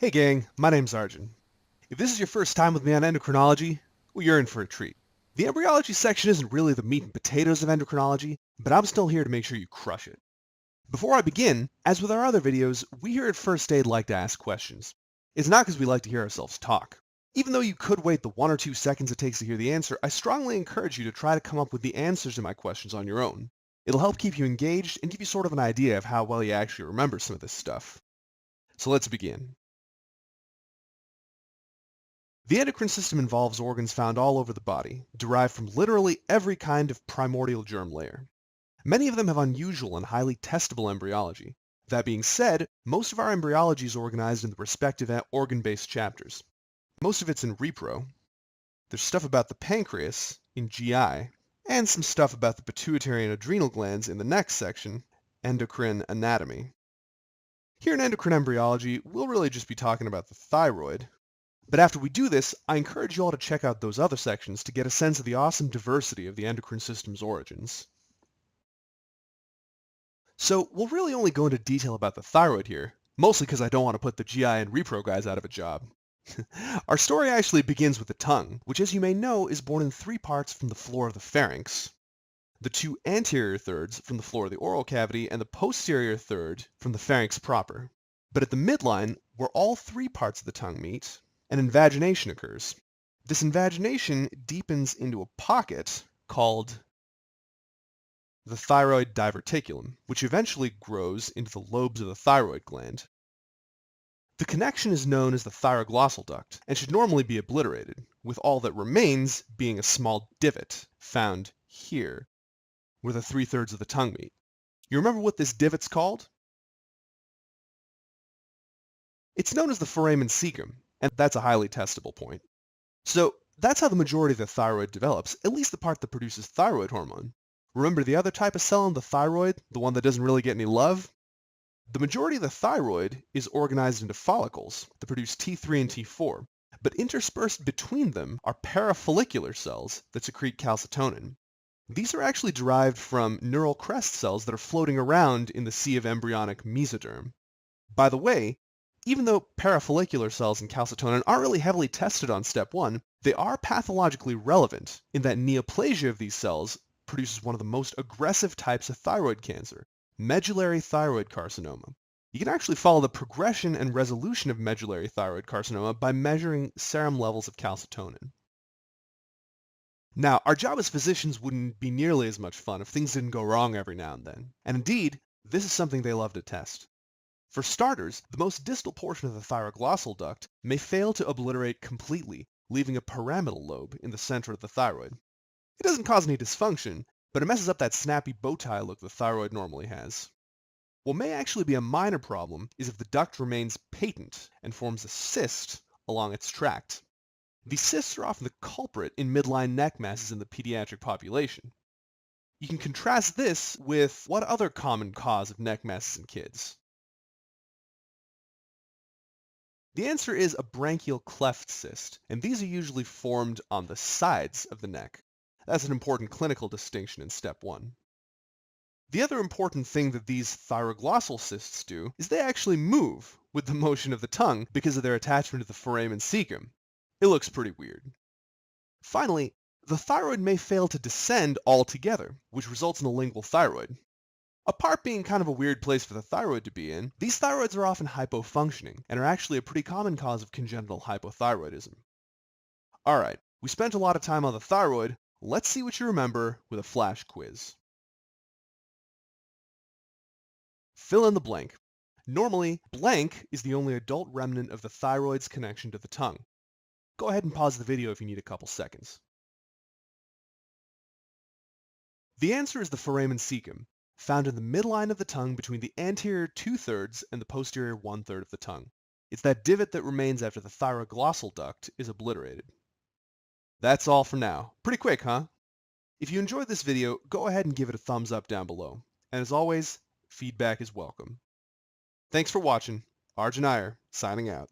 Hey gang, my name's Arjun. If this is your first time with me on endocrinology, well, you're in for a treat. The embryology section isn't really the meat and potatoes of endocrinology, but I'm still here to make sure you crush it. Before I begin, as with our other videos, we here at First Aid like to ask questions. It's not because we like to hear ourselves talk. Even though you could wait the 1 or 2 seconds it takes to hear the answer, I strongly encourage you to try to come up with the answers to my questions on your own. It'll help keep you engaged and give you sort of an idea of how well you actually remember some of this stuff. So let's begin. The endocrine system involves organs found all over the body, derived from literally every kind of primordial germ layer. Many of them have unusual and highly testable embryology. That being said, most of our embryology is organized in the respective organ-based chapters. Most of it's in repro. There's stuff about the pancreas in GI, and some stuff about the pituitary and adrenal glands in the next section, endocrine anatomy. Here in endocrine embryology, we'll really just be talking about the thyroid. But after we do this, I encourage you all to check out those other sections to get a sense of the awesome diversity of the endocrine system's origins. So we'll really only go into detail about the thyroid here, mostly because I don't want to put the GI and repro guys out of a job. Our story actually begins with the tongue, which as you may know is born in 3 parts from the floor of the pharynx. The 2 anterior thirds from the floor of the oral cavity and the posterior third from the pharynx proper. But at the midline, where all 3 parts of the tongue meet, an invagination occurs. This invagination deepens into a pocket called the thyroid diverticulum, which eventually grows into the lobes of the thyroid gland. The connection is known as the thyroglossal duct and should normally be obliterated, with all that remains being a small divot found here, where the 3/3 of the tongue meet. You remember what this divot's called? It's known as the foramen cecum, and that's a highly testable point. So that's how the majority of the thyroid develops, at least the part that produces thyroid hormone. Remember the other type of cell in the thyroid, the one that doesn't really get any love? The majority of the thyroid is organized into follicles that produce T3 and T4, but interspersed between them are parafollicular cells that secrete calcitonin. These are actually derived from neural crest cells that are floating around in the sea of embryonic mesoderm. By the way, even though parafollicular cells and calcitonin aren't really heavily tested on step 1, they are pathologically relevant in that neoplasia of these cells produces one of the most aggressive types of thyroid cancer, medullary thyroid carcinoma. You can actually follow the progression and resolution of medullary thyroid carcinoma by measuring serum levels of calcitonin. Now, our job as physicians wouldn't be nearly as much fun if things didn't go wrong every now and then, and indeed, this is something they love to test. For starters, the most distal portion of the thyroglossal duct may fail to obliterate completely, leaving a pyramidal lobe in the center of the thyroid. It doesn't cause any dysfunction, but it messes up that snappy bow tie look the thyroid normally has. What may actually be a minor problem is if the duct remains patent and forms a cyst along its tract. These cysts are often the culprit in midline neck masses in the pediatric population. You can contrast this with what other common cause of neck masses in kids? The answer is a branchial cleft cyst, and these are usually formed on the sides of the neck. That's an important clinical distinction in step 1. The other important thing that these thyroglossal cysts do is they actually move with the motion of the tongue because of their attachment to the foramen cecum. It looks pretty weird. Finally, the thyroid may fail to descend altogether, which results in a lingual thyroid. Apart being kind of a weird place for the thyroid to be in, these thyroids are often hypofunctioning and are actually a pretty common cause of congenital hypothyroidism. Alright, we spent a lot of time on the thyroid, let's see what you remember with a flash quiz. Fill in the blank. Normally, blank is the only adult remnant of the thyroid's connection to the tongue. Go ahead and pause the video if you need a couple seconds. The answer is the foramen cecum, found in the midline of the tongue between the anterior 2/3 and the posterior 1/3 of the tongue. It's that divot that remains after the thyroglossal duct is obliterated. That's all for now. Pretty quick, huh? If you enjoyed this video, go ahead and give it a thumbs up down below. And as always, feedback is welcome. Thanks for watching. Arjun Iyer, signing out.